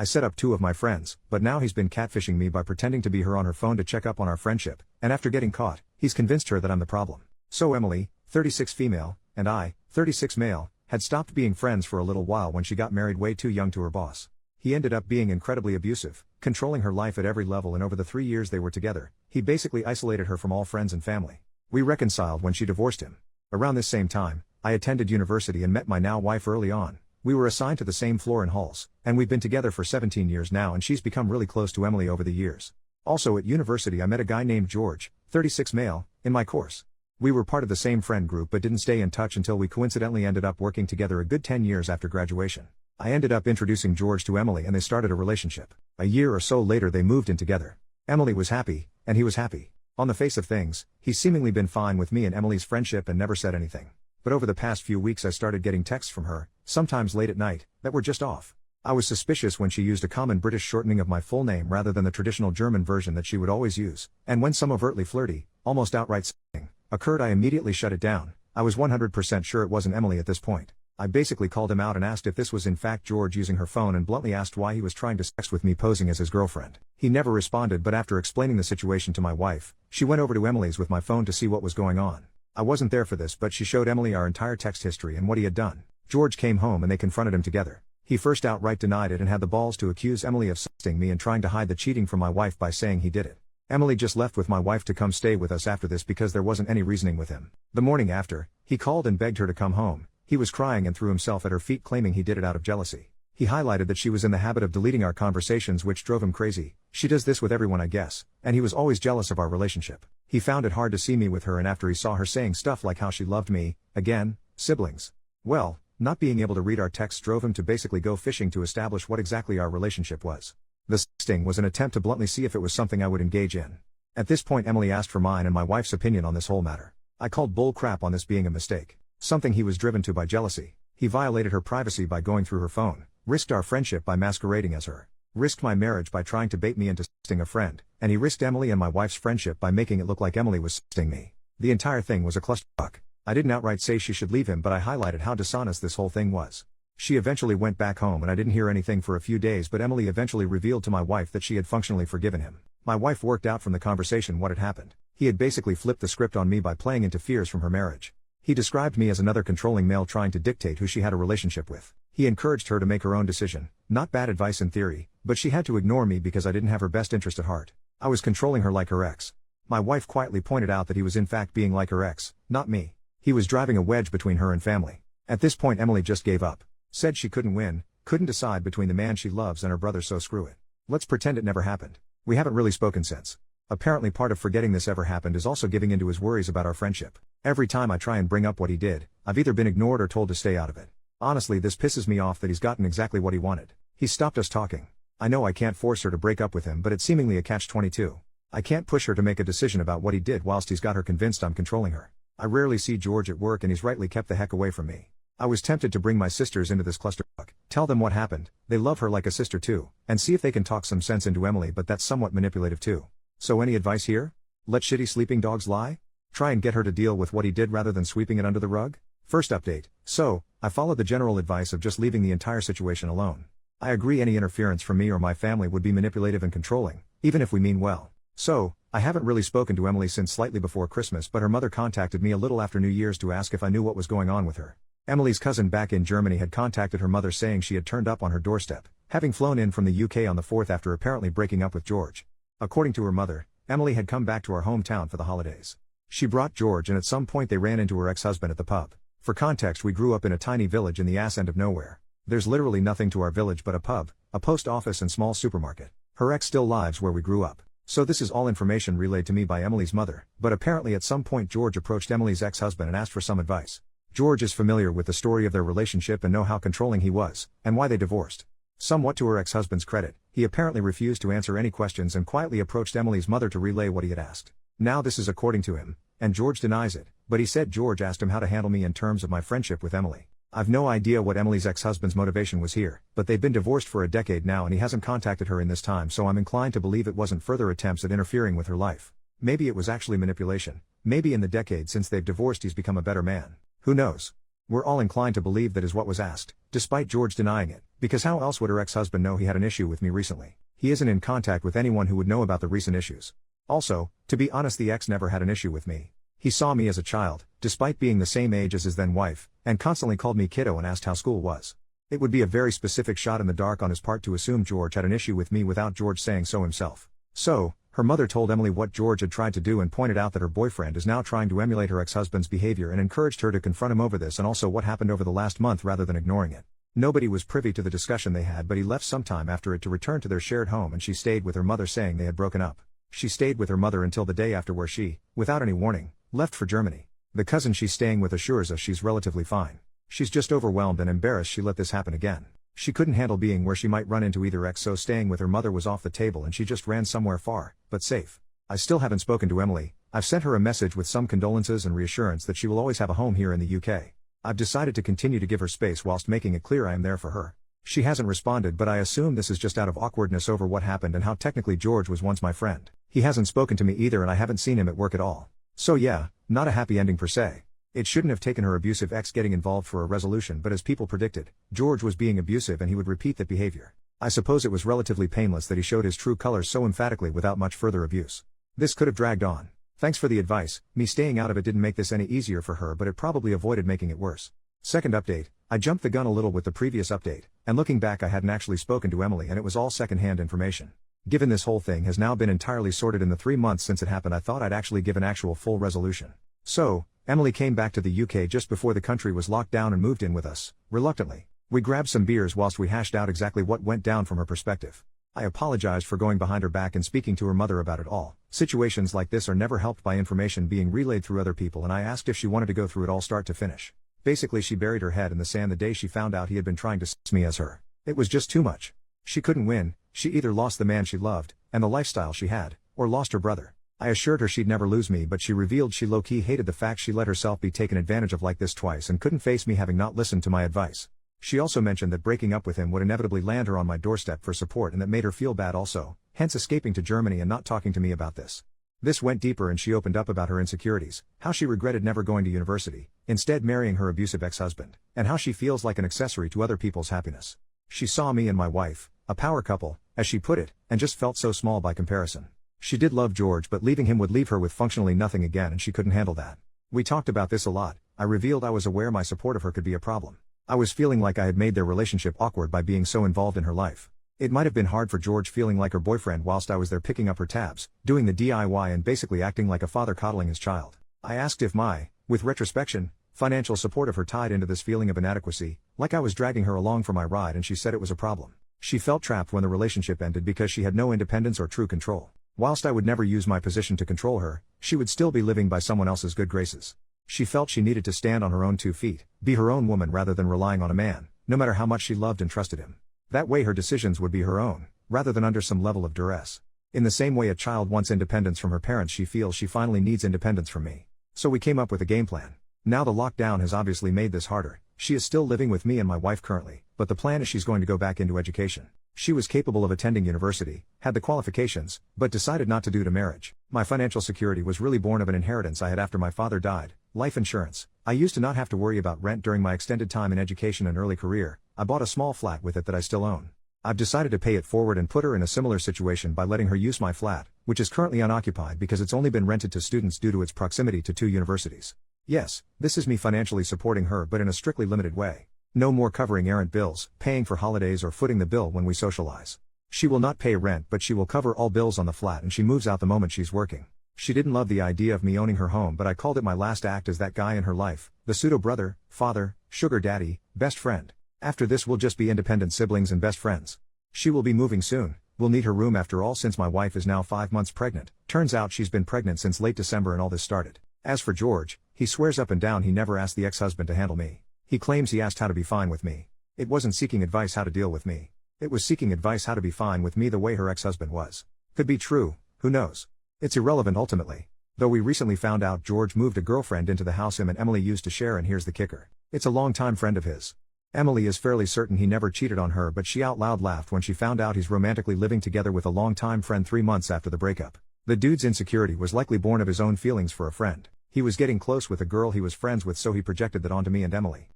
I set up 2 of my friends, but now he's been catfishing me by pretending to be her on her phone to check up on our friendship, and after getting caught, he's convinced her that I'm the problem. So Emily, 36 female, and I, 36 male, had stopped being friends for a little while when she got married way too young to her boss. He ended up being incredibly abusive, controlling her life at every level, and over the 3 years they were together, he basically isolated her from all friends and family. We reconciled when she divorced him. Around this same time, I attended university and met my now wife early on. We were assigned to the same floor in halls, and we've been together for 17 years now, and she's become really close to Emily over the years. Also at university I met a guy named George, 36 male, in my course. We were part of the same friend group but didn't stay in touch until we coincidentally ended up working together a good 10 years after graduation. I ended up introducing George to Emily and they started a relationship. A year or so later they moved in together. Emily was happy, and he was happy. On the face of things, he's seemingly been fine with me and Emily's friendship and never said anything. But over the past few weeks I started getting texts from her, sometimes late at night, that were just off. I was suspicious when she used a common British shortening of my full name rather than the traditional German version that she would always use, and when some overtly flirty, almost outright saying, occurred I immediately shut it down. I was 100% sure it wasn't Emily at this point. I basically called him out and asked if this was in fact George using her phone and bluntly asked why he was trying to sex with me posing as his girlfriend. He never responded, but after explaining the situation to my wife, she went over to Emily's with my phone to see what was going on. I wasn't there for this, but she showed Emily our entire text history and what he had done. George came home and they confronted him together. He first outright denied it and had the balls to accuse Emily of sexting me and trying to hide the cheating from my wife by saying he did it. Emily just left with my wife to come stay with us after this because there wasn't any reasoning with him. The morning after, he called and begged her to come home. He was crying and threw himself at her feet claiming he did it out of jealousy. He highlighted that she was in the habit of deleting our conversations, which drove him crazy. She does this with everyone, I guess, and he was always jealous of our relationship. He found it hard to see me with her, and after he saw her saying stuff like how she loved me, again, siblings. Well, not being able to read our texts drove him to basically go fishing to establish what exactly our relationship was. The sexting was an attempt to bluntly see if it was something I would engage in. At this point Emily asked for mine and my wife's opinion on this whole matter. I called bull crap on this being a mistake. Something he was driven to by jealousy. He violated her privacy by going through her phone, risked our friendship by masquerading as her, risked my marriage by trying to bait me into sexting a friend, and he risked Emily and my wife's friendship by making it look like Emily was sexting me. The entire thing was a clusterfuck. I didn't outright say she should leave him, but I highlighted how dishonest this whole thing was. She eventually went back home and I didn't hear anything for a few days, but Emily eventually revealed to my wife that she had functionally forgiven him. My wife worked out from the conversation what had happened. He had basically flipped the script on me by playing into fears from her marriage. He described me as another controlling male trying to dictate who she had a relationship with. He encouraged her to make her own decision. Not bad advice in theory, but she had to ignore me because I didn't have her best interest at heart. I was controlling her like her ex. My wife quietly pointed out that he was in fact being like her ex, not me. He was driving a wedge between her and family. At this point Emily just gave up. Said she couldn't win, couldn't decide between the man she loves and her brother, so screw it. Let's pretend it never happened. We haven't really spoken since. Apparently part of forgetting this ever happened is also giving into his worries about our friendship. Every time I try and bring up what he did, I've either been ignored or told to stay out of it. Honestly, this pisses me off that he's gotten exactly what he wanted. He's stopped us talking. I know I can't force her to break up with him, but it's seemingly a catch-22. I can't push her to make a decision about what he did whilst he's got her convinced I'm controlling her. I rarely see George at work and he's rightly kept the heck away from me. I was tempted to bring my sisters into this clusterfuck, tell them what happened, they love her like a sister too, and see if they can talk some sense into Emily, but that's somewhat manipulative too. So any advice here? Let shitty sleeping dogs lie? Try and get her to deal with what he did rather than sweeping it under the rug? First update. So, I followed the general advice of just leaving the entire situation alone. I agree any interference from me or my family would be manipulative and controlling, even if we mean well. So, I haven't really spoken to Emily since slightly before Christmas, but her mother contacted me a little after New Year's to ask if I knew what was going on with her. Emily's cousin back in Germany had contacted her mother saying she had turned up on her doorstep, having flown in from the UK on the 4th after apparently breaking up with George. According to her mother, Emily had come back to our hometown for the holidays. She brought George and at some point they ran into her ex-husband at the pub. For context, we grew up in a tiny village in the ass end of nowhere. There's literally nothing to our village but a pub, a post office and small supermarket. Her ex still lives where we grew up. So this is all information relayed to me by Emily's mother, but apparently at some point George approached Emily's ex-husband and asked for some advice. George is familiar with the story of their relationship and know how controlling he was, and why they divorced. Somewhat to her ex-husband's credit, he apparently refused to answer any questions and quietly approached Emily's mother to relay what he had asked. Now this is according to him, and George denies it, but he said George asked him how to handle me in terms of my friendship with Emily. I've no idea what Emily's ex-husband's motivation was here, but they've been divorced for a decade now and he hasn't contacted her in this time, so I'm inclined to believe it wasn't further attempts at interfering with her life. Maybe it was actually manipulation. Maybe in the decade since they've divorced he's become a better man. Who knows? We're all inclined to believe that is what was asked, despite George denying it, because how else would her ex-husband know he had an issue with me recently? He isn't in contact with anyone who would know about the recent issues. Also, to be honest, the ex never had an issue with me. He saw me as a child, despite being the same age as his then wife, and constantly called me kiddo and asked how school was. It would be a very specific shot in the dark on his part to assume George had an issue with me without George saying so himself. So, her mother told Emily what George had tried to do and pointed out that her boyfriend is now trying to emulate her ex-husband's behavior and encouraged her to confront him over this and also what happened over the last month rather than ignoring it. Nobody was privy to the discussion they had, but he left sometime after it to return to their shared home, and she stayed with her mother, saying they had broken up. She stayed with her mother until the day after, where she, without any warning, left for Germany. The cousin she's staying with assures us she's relatively fine. She's just overwhelmed and embarrassed she let this happen again. She couldn't handle being where she might run into either ex, so staying with her mother was off the table and she just ran somewhere far, but safe. I still haven't spoken to Emily. I've sent her a message with some condolences and reassurance that she will always have a home here in the UK. I've decided to continue to give her space whilst making it clear I am there for her. She hasn't responded, but I assume this is just out of awkwardness over what happened and how technically George was once my friend. He hasn't spoken to me either and I haven't seen him at work at all. So yeah, not a happy ending per se. It shouldn't have taken her abusive ex getting involved for a resolution, but as people predicted, George was being abusive and he would repeat that behavior. I suppose it was relatively painless that he showed his true colors so emphatically without much further abuse. This could have dragged on. Thanks for the advice. Me staying out of it didn't make this any easier for her, but it probably avoided making it worse. Second update, I jumped the gun a little with the previous update, and looking back I hadn't actually spoken to Emily and it was all second-hand information. Given this whole thing has now been entirely sorted in the 3 months since it happened, I thought I'd actually give an actual full resolution. So, Emily came back to the UK just before the country was locked down and moved in with us, reluctantly. We grabbed some beers whilst we hashed out exactly what went down from her perspective. I apologized for going behind her back and speaking to her mother about it all. Situations like this are never helped by information being relayed through other people, and I asked if she wanted to go through it all start to finish. Basically, she buried her head in the sand the day she found out he had been trying to s me as her. It was just too much. She couldn't win. She either lost the man she loved, and the lifestyle she had, or lost her brother. I assured her she'd never lose me, but she revealed she low-key hated the fact she let herself be taken advantage of like this twice and couldn't face me having not listened to my advice. She also mentioned that breaking up with him would inevitably land her on my doorstep for support, and that made her feel bad also, hence escaping to Germany and not talking to me about this. This went deeper and she opened up about her insecurities, how she regretted never going to university, instead marrying her abusive ex-husband, and how she feels like an accessory to other people's happiness. She saw me and my wife, a power couple, as she put it, and just felt so small by comparison. She did love George, but leaving him would leave her with functionally nothing again, and she couldn't handle that. We talked about this a lot. I revealed I was aware my support of her could be a problem. I was feeling like I had made their relationship awkward by being so involved in her life. It might have been hard for George feeling like her boyfriend whilst I was there picking up her tabs, doing the DIY and basically acting like a father coddling his child. I asked if my, with retrospection, financial support of her tied into this feeling of inadequacy, like I was dragging her along for my ride, and she said it was a problem. She felt trapped when the relationship ended because she had no independence or true control. Whilst I would never use my position to control her, she would still be living by someone else's good graces. She felt she needed to stand on her own 2 feet, be her own woman rather than relying on a man, no matter how much she loved and trusted him. That way her decisions would be her own, rather than under some level of duress. In the same way a child wants independence from her parents, she feels she finally needs independence from me. So we came up with a game plan. Now the lockdown has obviously made this harder. She is still living with me and my wife currently, but the plan is she's going to go back into education. She was capable of attending university, had the qualifications, but decided not to due to marriage. My financial security was really born of an inheritance I had after my father died. Life insurance. I used to not have to worry about rent during my extended time in education and early career. I bought a small flat with it that I still own. I've decided to pay it forward and put her in a similar situation by letting her use my flat, which is currently unoccupied because it's only been rented to students due to its proximity to 2 universities. Yes, this is me financially supporting her, but in a strictly limited way. No more covering errant bills, paying for holidays, or footing the bill when we socialize. She will not pay rent, but she will cover all bills on the flat, and she moves out the moment she's working. She didn't love the idea of me owning her home, but I called it my last act as that guy in her life, the pseudo-brother, father, sugar daddy, best friend. After this we'll just be independent siblings and best friends. She will be moving soon. We'll need her room after all, since my wife is now 5 months pregnant. Turns out she's been pregnant since late December and all this started. As for George, he swears up and down he never asked the ex-husband to handle me. He claims he asked how to be fine with me. It wasn't seeking advice how to deal with me. It was seeking advice how to be fine with me the way her ex-husband was. Could be true, who knows? It's irrelevant ultimately. Though we recently found out George moved a girlfriend into the house him and Emily used to share, and here's the kicker. It's a longtime friend of his. Emily is fairly certain he never cheated on her, but she out loud laughed when she found out he's romantically living together with a longtime friend 3 months after the breakup. The dude's insecurity was likely born of his own feelings for a friend. He was getting close with a girl he was friends with, so he projected that onto me and Emily.